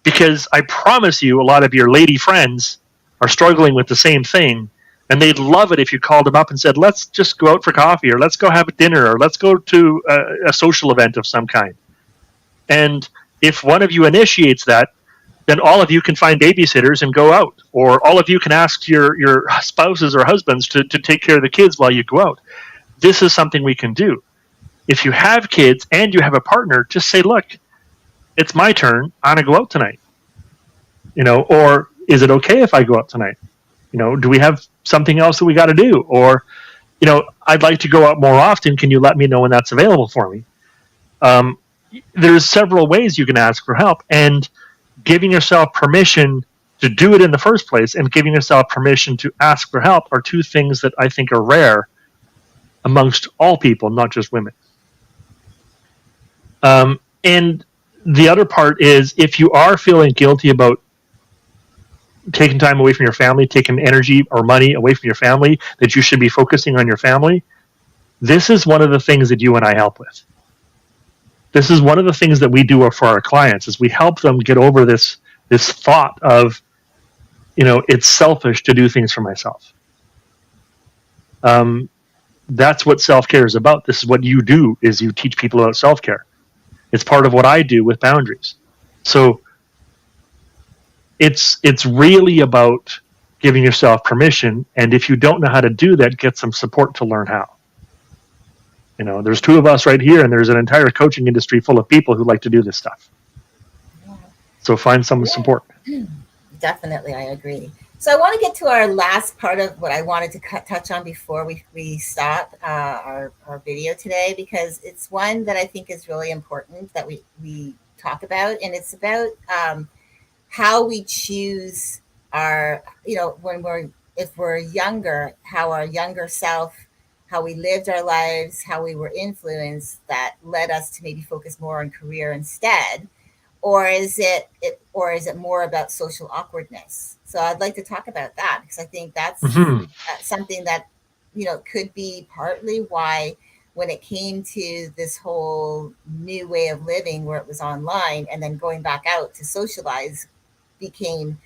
Speaker 2: Because I promise you, a lot of your lady friends are struggling with the same thing, and they'd love it if you called them up and said, let's just go out for coffee, or let's go have a dinner, or let's go to a social event of some kind. And if one of you initiates that, then all of you can find babysitters and go out, or all of you can ask your spouses or husbands to take care of the kids while you go out. This is something we can do. If you have kids and you have a partner, just say, look, it's my turn. I want to go out tonight. Or is it okay if I go out tonight? Do we have something else that we got to do? Or, I'd like to go out more often. Can you let me know when that's available for me? There's several ways you can ask for help, and giving yourself permission to do it in the first place and giving yourself permission to ask for help are two things that I think are rare amongst all people, not just women. And the other part is, if you are feeling guilty about taking time away from your family, taking energy or money away from your family, that you should be focusing on your family, this is one of the things that you and I help with. This is one of the things that we do for our clients, is we help them get over this thought of, it's selfish to do things for myself. That's what self-care is about. This is what you do, is you teach people about self-care. It's part of what I do with boundaries. So it's really about giving yourself permission, and if you don't know how to do that, get some support to learn how. There's two of us right here, and there's an entire coaching industry full of people who like to do this stuff. So find some support.
Speaker 1: Definitely, I agree. So I want to get to our last part of what I wanted to touch on before we stop our video today, because it's one that I think is really important that we talk about, and it's about how we choose our, when we're, if we're younger, how our younger self, how we lived our lives, how we were influenced, that led us to maybe focus more on career instead, or is it more about social awkwardness? So I'd like to talk about that, because I think that's
Speaker 2: Hmm.
Speaker 1: something that, could be partly why, when it came to this whole new way of living where it was online and then going back out to socialize, became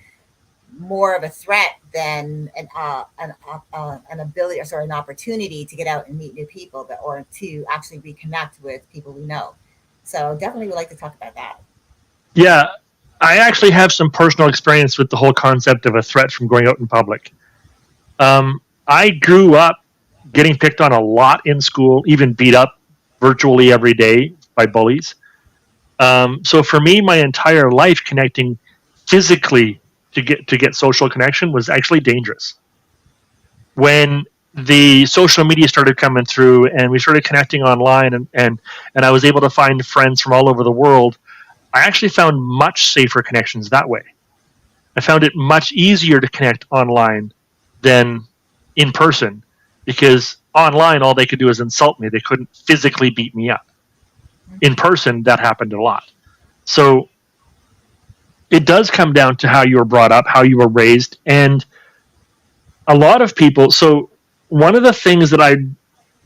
Speaker 1: more of a threat than an ability, or sorry, an opportunity to get out and meet new people, or to actually reconnect with people we know. So definitely would like to talk about that.
Speaker 2: Yeah, I actually have some personal experience with the whole concept of a threat from going out in public. I grew up getting picked on a lot in school, even beat up virtually every day by bullies. So for me, my entire life connecting physically to get social connection was actually dangerous. When the social media started coming through and we started connecting online, and I was able to find friends from all over the world, I actually found much safer connections that way. I found it much easier to connect online than in person, because online all they could do is insult me. They couldn't physically beat me up. In person, that happened a lot. So it does come down to how you were brought up, how you were raised, and a lot of people. So one of the things that I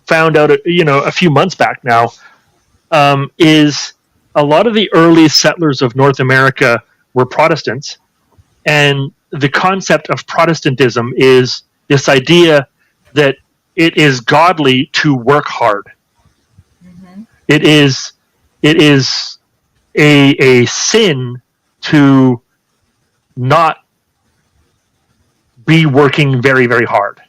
Speaker 2: found out, a few months back now, is a lot of the early settlers of North America were Protestants, and the concept of Protestantism is this idea that it is godly to work hard.
Speaker 1: Mm-hmm.
Speaker 2: It is a sin to not be working very, very hard.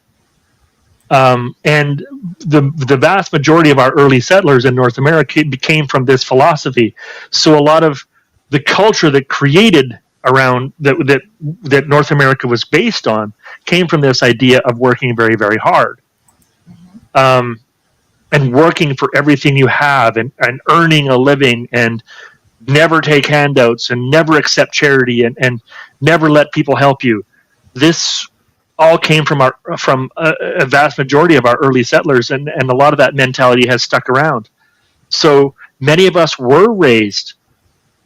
Speaker 2: And the vast majority of our early settlers in North America came from this philosophy. So a lot of the culture that created around that North America was based on came from this idea of working very, very hard,
Speaker 1: Mm-hmm.
Speaker 2: um, and working for everything you have, and earning a living, and never take handouts, and never accept charity, and never let people help you. This all came from a vast majority of our early settlers, and a lot of that mentality has stuck around. So many of us were raised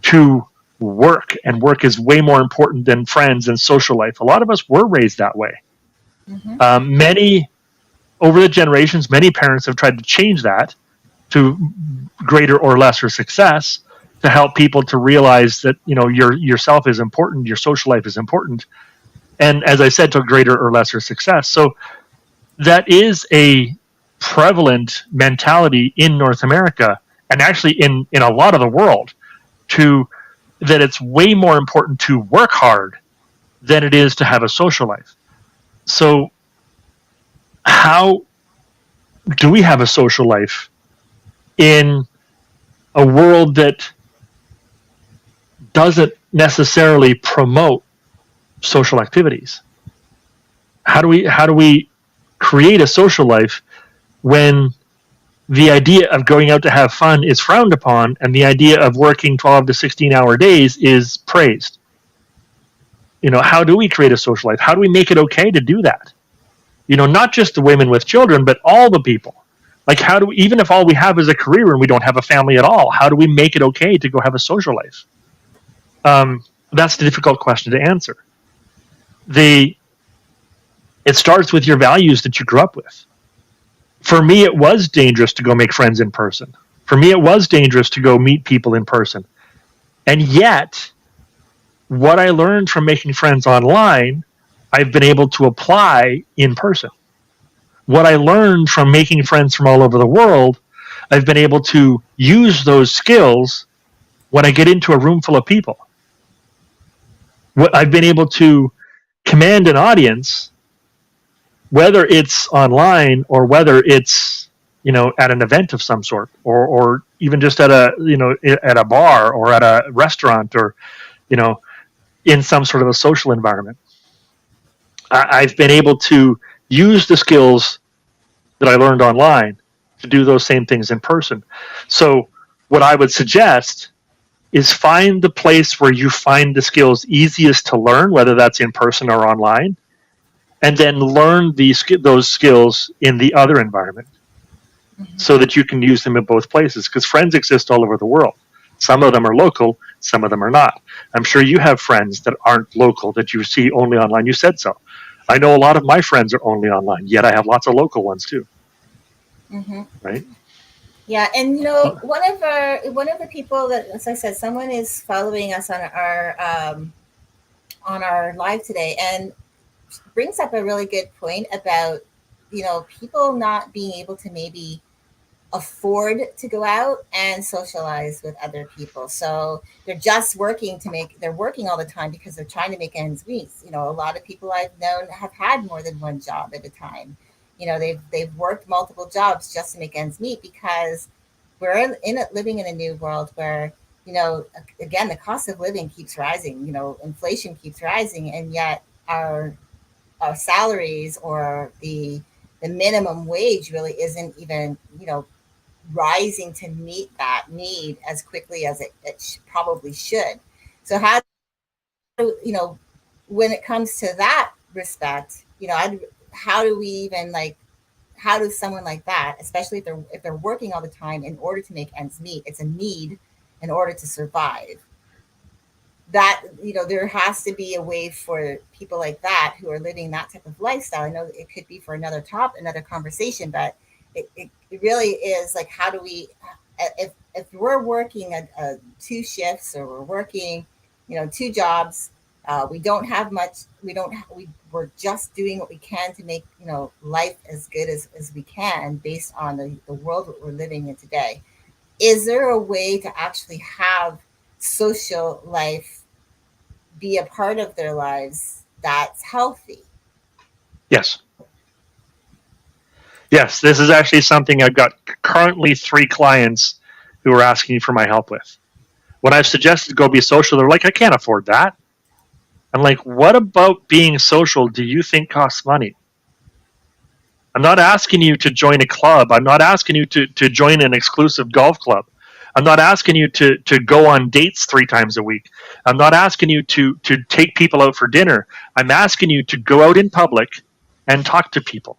Speaker 2: to work, and work is way more important than friends and social life. A lot of us were raised that way.
Speaker 1: Mm-hmm.
Speaker 2: Many over the generations, many parents have tried to change that to greater or lesser success, to help people to realize that yourself is important, your social life is important, and as I said, to greater or lesser success. So that is a prevalent mentality in North America, and actually in a lot of the world, to that it's way more important to work hard than it is to have a social life. So how do we have a social life in a world that doesn't necessarily promote social activities? How do we create a social life when the idea of going out to have fun is frowned upon, and the idea of working 12 to 16-hour days is praised? How do we create a social life? How do we make it okay to do that? Not just the women with children, but all the people. Like, how do we, even if all we have is a career and we don't have a family at all, how do we make it okay to go have a social life? That's the difficult question to answer. It starts with your values that you grew up with. For me, it was dangerous to go make friends in person. For me, it was dangerous to go meet people in person. And yet, what I learned from making friends online, I've been able to apply in person. What I learned from making friends from all over the world, I've been able to use those skills when I get into a room full of people. What I've been able to command an audience, whether it's online or whether it's at an event of some sort, or even just at a bar or at a restaurant, or in some sort of a social environment. I've been able to use the skills that I learned online to do those same things in person. So what I would suggest is find the place where you find the skills easiest to learn, whether that's in person or online, and then learn those skills in the other environment so
Speaker 1: Mm-hmm.
Speaker 2: that you can use them in both places. Because friends exist all over the world. Some of them are local, some of them are not. I'm sure you have friends that aren't local that you see only online. You said so. I know a lot of my friends are only online, yet I have lots of local ones too,
Speaker 1: Mm-hmm.
Speaker 2: right?
Speaker 1: Yeah, and one of the people that, as I said, someone is following us on our live today, and brings up a really good point about people not being able to maybe afford to go out and socialize with other people. So they're working all the time because they're trying to make ends meet. A lot of people I've known have had more than one job at a time. They've worked multiple jobs just to make ends meet, because we're living in a new world where, again, the cost of living keeps rising, inflation keeps rising, and yet our salaries, or the minimum wage, really isn't even, rising to meet that need as quickly as it probably should. So when it comes to that respect, how do we even, like, how does someone like that, especially if they're working all the time in order to make ends meet, it's a need in order to survive, that there has to be a way for people like that who are living that type of lifestyle. I know it could be for another conversation, but it really is like, how do we, if we're working two shifts, or we're working two jobs, we don't have much, we're just doing what we can to make life as good as we can, based on the world that we're living in today. Is there a way to actually have social life be a part of their lives that's healthy?
Speaker 2: Yes. Yes, this is actually something I've got currently 3 clients who are asking for my help with. When I've suggested go be social, they're like, I can't afford that. I'm like, what about being social do you think costs money? I'm not asking you to join a club. I'm not asking you to join an exclusive golf club. I'm not asking you to go on dates 3 times a week. I'm not asking you to take people out for dinner. I'm asking you to go out in public and talk to people.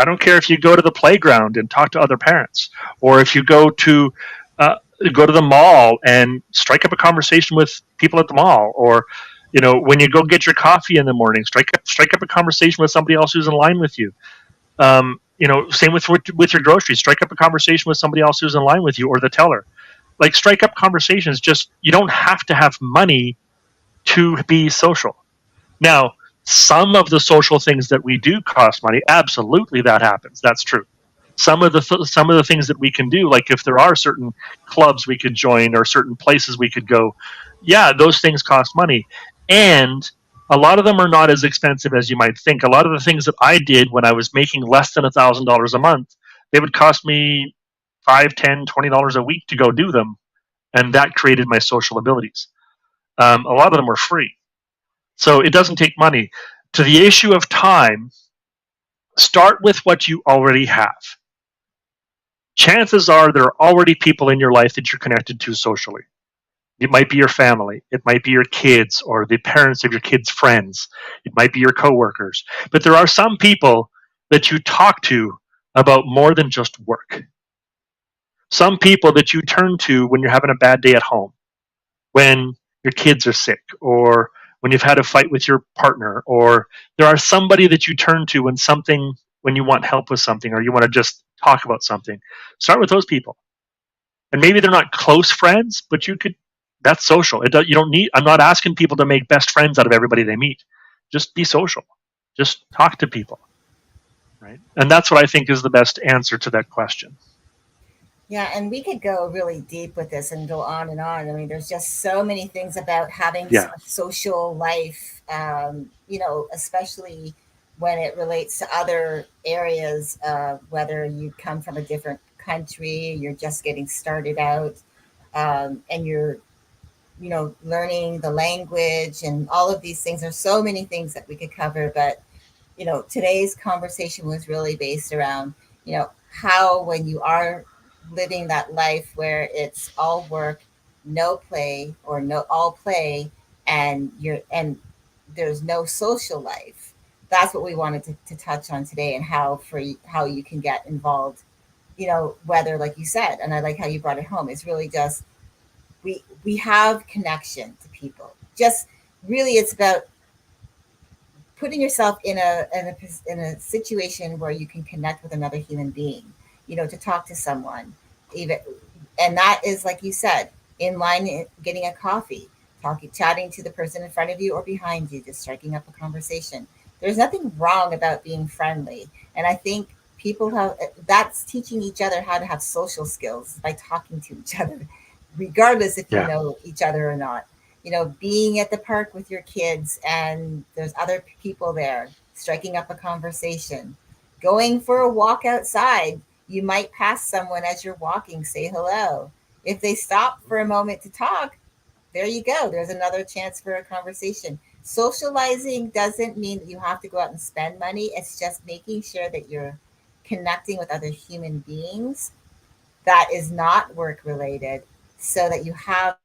Speaker 2: I don't care if you go to the playground and talk to other parents, or if you uh, go to the mall and strike up a conversation with people at the mall, or when you go get your coffee in the morning, strike up a conversation with somebody else who's in line with you. Same with your groceries. Strike up a conversation with somebody else who's in line with you, or the teller. Like, strike up conversations. Just, you don't have to have money to be social. Now, some of the social things that we do cost money. Absolutely, that happens. That's true. Some of the things that we can do, like if there are certain clubs we could join or certain places we could go, yeah, those things cost money, and a lot of them are not as expensive as you might think. A lot of the things that I did when I was making less than $1,000 a month, they would cost me 5, 10, $20 a week to go do them, and that created my social abilities. A lot of them were free. So it doesn't take money. To the issue of time, start with what you already have. Chances are there are already people in your life that you're connected to socially. It might be your family, it might be your kids or the parents of your kids' friends, it might be your coworkers. But there are some people that you talk to about more than just work. Some people that you turn to when you're having a bad day at home, when your kids are sick, or when you've had a fight with your partner, or there are somebody that you turn to when you want help with something, or you want to just talk about something. Start with those people. And maybe they're not close friends, but that's social. You don't need, I'm not asking people to make best friends out of everybody they meet. Just be social. Just talk to people, right? And that's what I think is the best answer to that question.
Speaker 1: Yeah, and we could go really deep with this and go on and on. I mean, there's just so many things about having
Speaker 2: Yeah.
Speaker 1: a social life, especially when it relates to other areas, whether you come from a different country, you're just getting started out, and you're, learning the language and all of these things. There's so many things that we could cover, but today's conversation was really based around, how when you are living that life where it's all work, no play or no all play, and there's no social life. That's what we wanted to touch on today, and how you can get involved, whether, like you said, and I like how you brought it home, it's really just we have connection to people. Just really, it's about putting yourself in a situation where you can connect with another human being, to talk to someone, even, and that is, like you said, in line, getting a coffee, talking, chatting to the person in front of you or behind you, just striking up a conversation. There's nothing wrong about being friendly, and I think people have that's teaching each other how to have social skills by talking to each other, regardless if you
Speaker 2: Yeah.
Speaker 1: know each other or not. Being at the park with your kids and there's other people there, striking up a conversation, going for a walk outside. You might pass someone as you're walking, say hello. If they stop for a moment to talk, there you go. There's another chance for a conversation. Socializing doesn't mean that you have to go out and spend money. It's just making sure that you're connecting with other human beings that is not work related, so that you have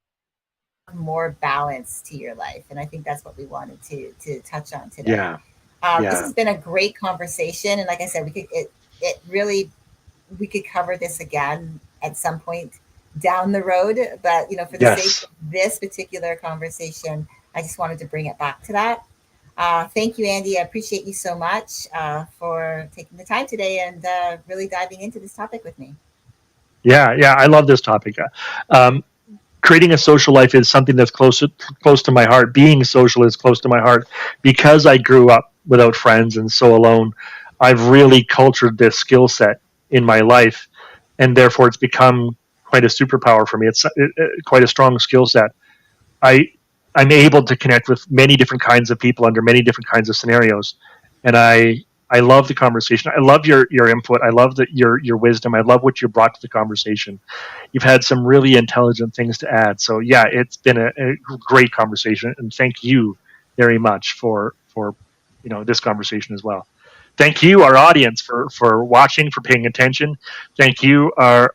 Speaker 1: more balance to your life. And I think that's what we wanted to touch on today.
Speaker 2: Yeah.
Speaker 1: This has been a
Speaker 2: Yeah.
Speaker 1: great conversation, and like I said, it really, we could cover this again at some point down the road. But for the sake
Speaker 2: Yes.
Speaker 1: of this particular conversation, I just wanted to bring it back to that. Thank you, Andy. I appreciate you so much for taking the time today and really diving into this topic with me.
Speaker 2: Yeah. Yeah. I love this topic. Um, Creating a social life is something that's close to my heart. Being social is close to my heart because I grew up without friends and so alone. I've really cultured this skill set in my life, and therefore it's become quite a superpower for me. It's quite a strong skill set. I I'm able to connect with many different kinds of people under many different kinds of scenarios, and I love the conversation. I love your input. I love your wisdom. I love what you brought to the conversation. You've had some really intelligent things to add. So yeah, it's been a great conversation, and thank you very much for this conversation as well. Thank you, our audience, for watching, for paying attention. Thank you, our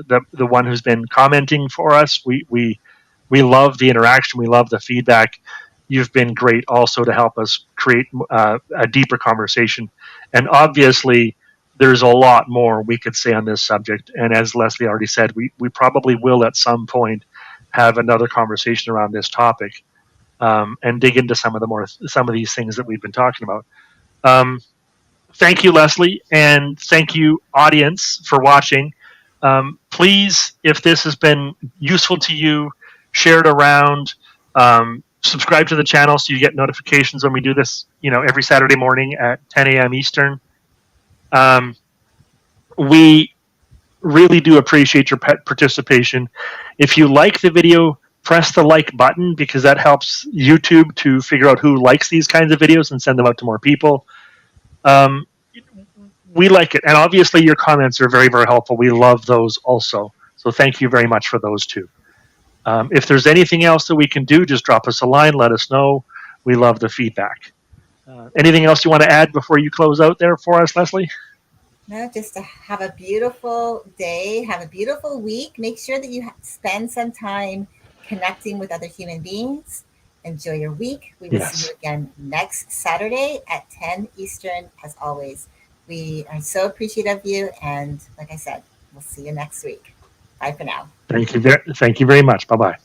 Speaker 2: the one who's been commenting for us. We love the interaction. We love the feedback. You've been great also to help us create a deeper conversation. And obviously, there's a lot more we could say on this subject. And as Leslie already said, we probably will at some point have another conversation around this topic, and dig into some of these things that we've been talking about. Um, Thank you, Leslie, and thank you, audience, for watching. Please, if this has been useful to you, share it around. Subscribe to the channel so you get notifications when we do this. Every Saturday morning at 10 a.m. Eastern. Um, we really do appreciate your participation. If you like the video, press the like button because that helps YouTube to figure out who likes these kinds of videos and send them out to more people. Um, we like it. And obviously, your comments are very, very helpful. We love those also. So thank you very much for those too. If there's anything else that we can do, just drop us a line. Let us know. We love the feedback. Anything else you want to add before you close out there for us, Leslie?
Speaker 1: No, just to have a beautiful day, have a beautiful week. Make sure that you spend some time connecting with other human beings. Enjoy your week. We will see you
Speaker 2: Yes.
Speaker 1: again next Saturday at 10 Eastern, as always. We are so appreciative of you. And like I said, we'll see you next week. Bye for now.
Speaker 2: Thank you very much. Bye bye.